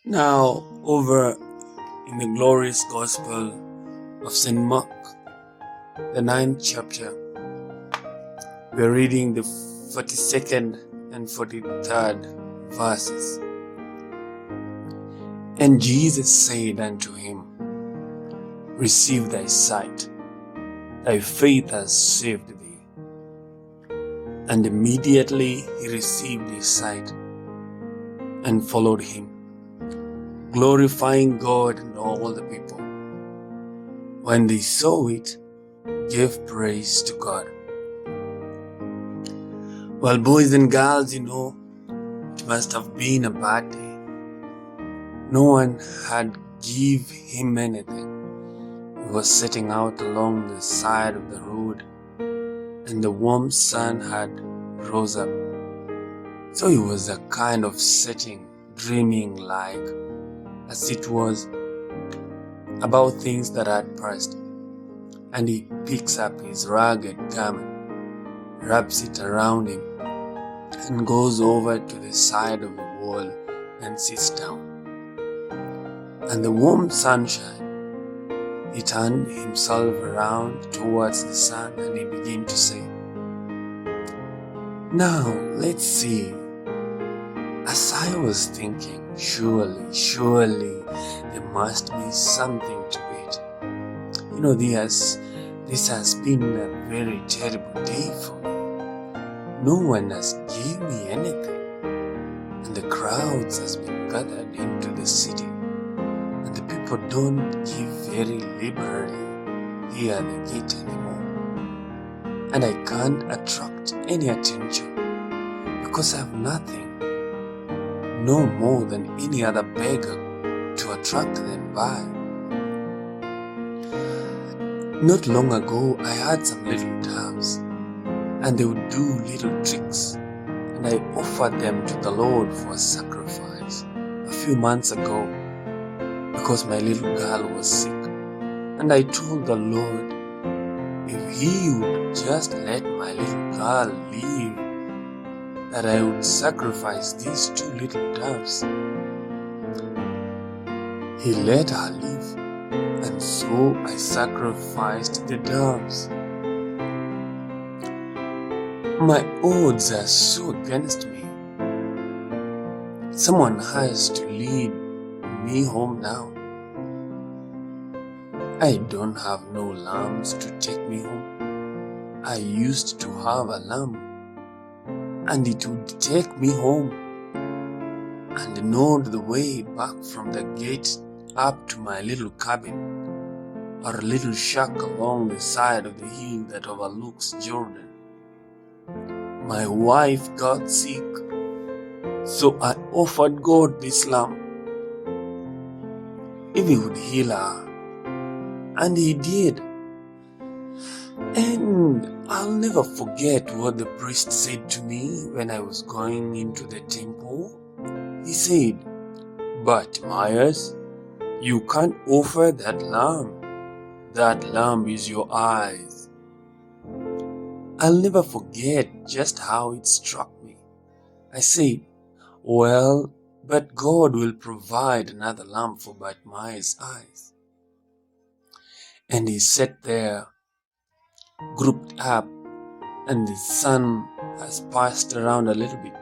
Now, over in the glorious Gospel of St. Mark, the 9th chapter, we're reading the 42nd and 43rd verses. And Jesus said unto him, Receive thy sight, thy faith has saved thee. And immediately he received his sight and followed him, glorifying God and all the people. When they saw it, gave praise to God. Well, boys and girls, it must have been a bad day. No one had give him anything. He was sitting out along the side of the road, and the warm sun had rose up. So he was a kind of sitting, dreaming like as it was about things that had passed. And he picks up his ragged garment, wraps it around him, and goes over to the side of the wall and sits down. And the warm sunshine, he turned himself around towards the sun and he began to say, Now let's see. As I was thinking, surely there must be something to it. This has been a very terrible day for me. No one has given me anything, and the crowds has been gathered into the city, and the people don't give very liberally here at the gate anymore, and I can't attract any attention because I have nothing, no more than any other beggar to attract them by. Not long ago, I had some little doves, and they would do little tricks, and I offered them to the Lord for a sacrifice a few months ago because my little girl was sick. And I told the Lord, if He would just let my little girl live, that I would sacrifice these two little doves. He let her live, and so I sacrificed the doves. My odds are so against me. Someone has to lead me home now. I don't have no lambs to take me home. I used to have a lamb, and it would take me home and know the way back from the gate up to my little cabin or a little shack along the side of the hill that overlooks Jordan. My wife got sick, so I offered God this lamb. If He would heal her, and He did. And I'll never forget what the priest said to me when I was going into the temple. He said, Bartimaeus, you can't offer that lamb. That lamb is your eyes. I'll never forget just how it struck me. I said, well, but God will provide another lamp for Bartimaeus' eyes. And he sat there, grouped up, and the sun has passed around a little bit,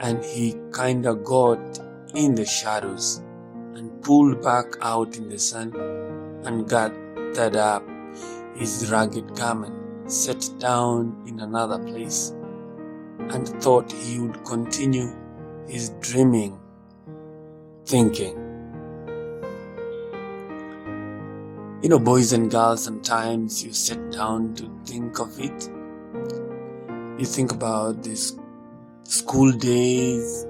and he kinda got in the shadows and pulled back out in the sun and gathered up his ragged garment, sat down in another place, and thought he would continue his dreaming, thinking. Boys and girls, sometimes you sit down to think of it. You think about these school days.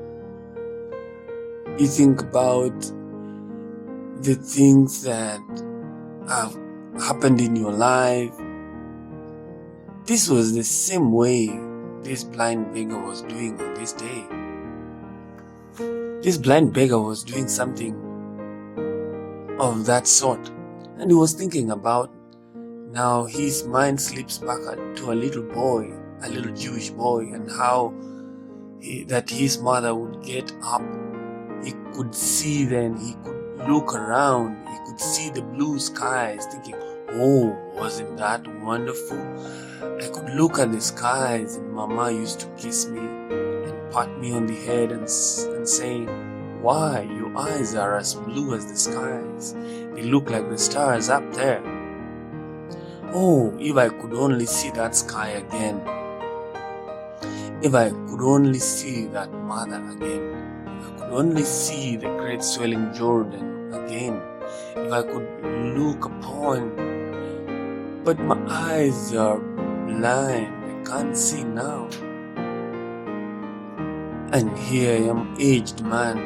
You think about the things that have happened in your life. This was the same way this blind beggar was doing on this day. This blind beggar was doing something of that sort, and he was thinking about, now his mind slips back to a little boy, a little Jewish boy, and how that his mother would get up He could see then, he could look around, he could see the blue skies, thinking, oh, wasn't that wonderful? I could look at the skies, and Mama used to kiss me and pat me on the head and saying, why, your eyes are as blue as the skies. They look like the stars up there. Oh, if I could only see that sky again. If I could only see that mother again. If I could only see the great swelling Jordan again. If I could look upon. But my eyes are blind. I can't see now. And here I am, aged man,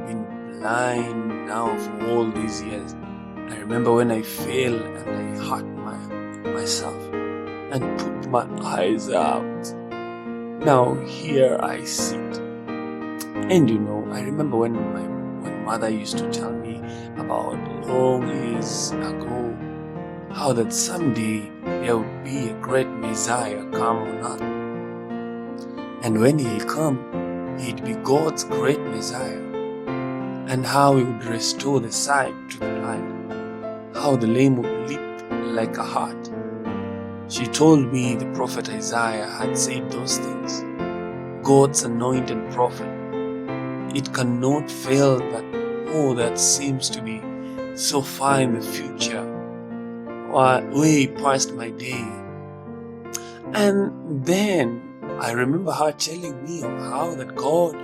been blind now for all these years. I remember when I fell and I hurt myself and put my eyes out. Now here I sit. And I remember when mother used to tell me about long years ago, how that someday there would be a great Messiah come on earth. And when he'll come, he'd be God's great Messiah. And how he would restore the sight to the blind. How the lame would leap like a hart. She told me the prophet Isaiah had said those things. God's anointed prophet. It cannot fail, but that seems to be so far in the future, way past my day. And then I remember her telling me of how that God,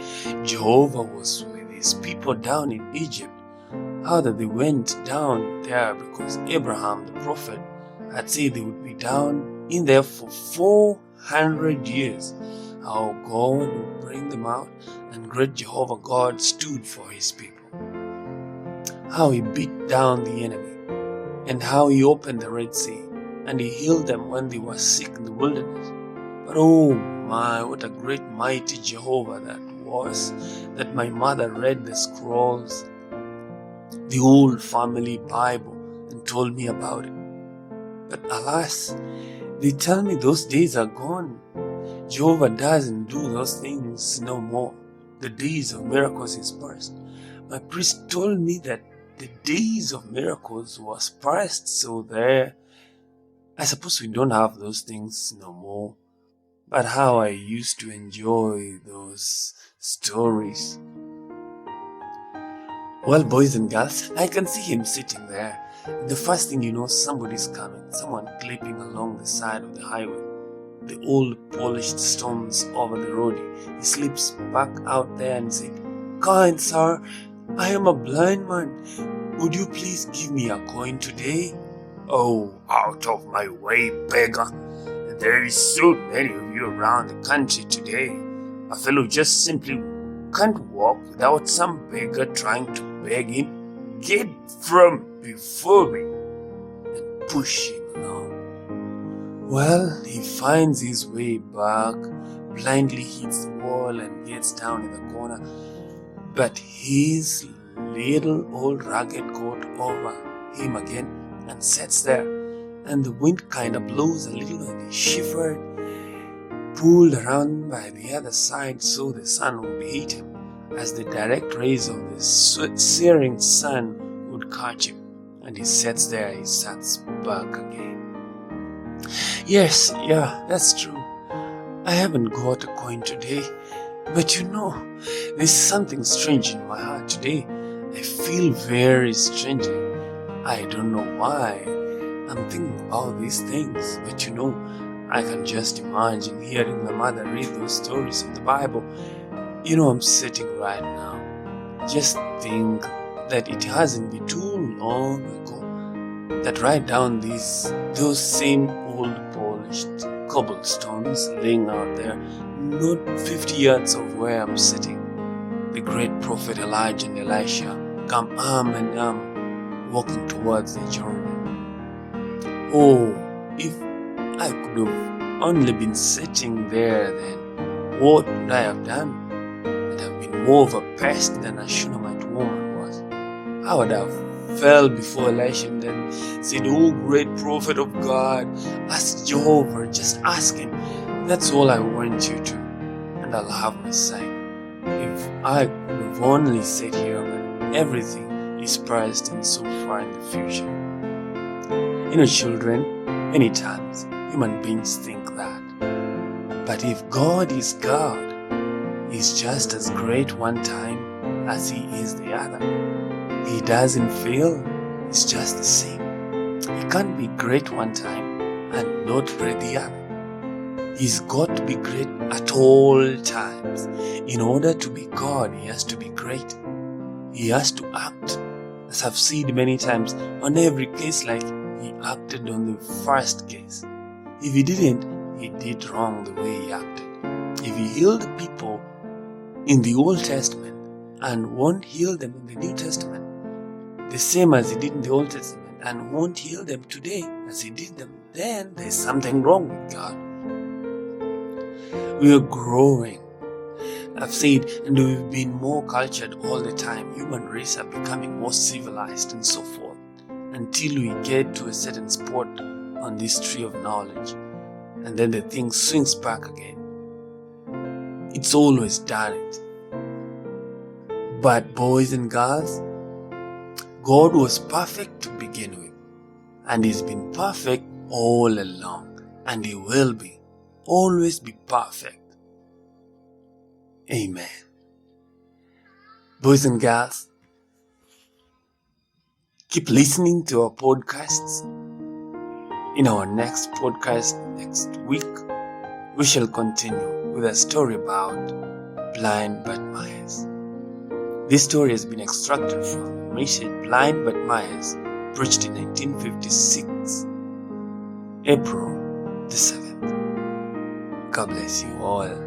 Jehovah, was with his people down in Egypt. How that they went down there because Abraham, the prophet, had said they would be down in there for 400 years. How God would bring them out, and great Jehovah God stood for his people. How he beat down the enemy, and how he opened the Red Sea, and he healed them when they were sick in the wilderness. But oh my, what a great mighty Jehovah that was, that my mother read the scrolls, the old family Bible, and told me about it. But alas, they tell me those days are gone. Jehovah doesn't do those things no more. The days of miracles is past. My priest told me that the days of miracles was past, so there, I suppose we don't have those things no more. But how I used to enjoy those stories. Well, boys and girls, I can see him sitting there. The first thing you know, somebody's coming, someone clipping along the side of the highway. The old polished stones over the road. He slips back out there and says, kind sir, I am a blind man. Would you please give me a coin today? Oh, out of my way, beggar. There is so many of you around the country today. A fellow just simply can't walk without some beggar trying to beg him, get from before me, and push him along. Well, he finds his way back, blindly hits the wall and gets down in the corner. But his little old ragged coat over him again and sits there. And the wind kind of blows a little and he shivered, pulled around by the other side so the sun would hit him, as the direct rays of the searing sun would catch him. And he sits there, he sits back again. Yes, that's true. I haven't got a coin today. But there's something strange in my heart today. I feel very strangely. I don't know why. I'm thinking about these things. But I can just imagine hearing my mother read those stories of the Bible. I'm sitting right now. Just think that it hasn't been too long ago that right down those same old polished cobblestones laying out there, not 50 yards of where I'm sitting, the great prophet Elijah and Elisha come arm in arm, walking towards the Jordan. Oh, if I could have only been sitting there then, what would I have done? I'd have been more of a pest than a Shunammite woman was. I would have fell before Elisha and then said, oh great prophet of God, ask Jehovah, just ask him. That's all I want you to, and I'll have my sight. If I could have only sat here when everything is priced and so far in the future. Children, many times human beings think that. But if God is God, He's just as great one time as He is the other. He doesn't fail, He's just the same. He can't be great one time and not great the other. He's got to be great at all times. In order to be God, He has to be great. He has to act, as I've said many times, on every case like He acted on the first case. If He didn't, He did wrong the way He acted. If He healed people in the Old Testament and won't heal them in the New Testament, the same as He did in the Old Testament, and won't heal them today as He did them, then there's something wrong with God. We are growing. I've said, and we've been more cultured all the time. Human race are becoming more civilized and so forth, until we get to a certain spot on this tree of knowledge, and then the thing swings back again. It's always done it. But boys and girls, God was perfect to begin with, and He's been perfect all along, and He will always be perfect. Amen. Boys and girls, keep listening to our podcasts. In our next podcast next week, we shall continue with a story about blind Bartimaeus. This story has been extracted from the message Blind Bartimaeus, preached in 1956, April the 7th. God bless you all.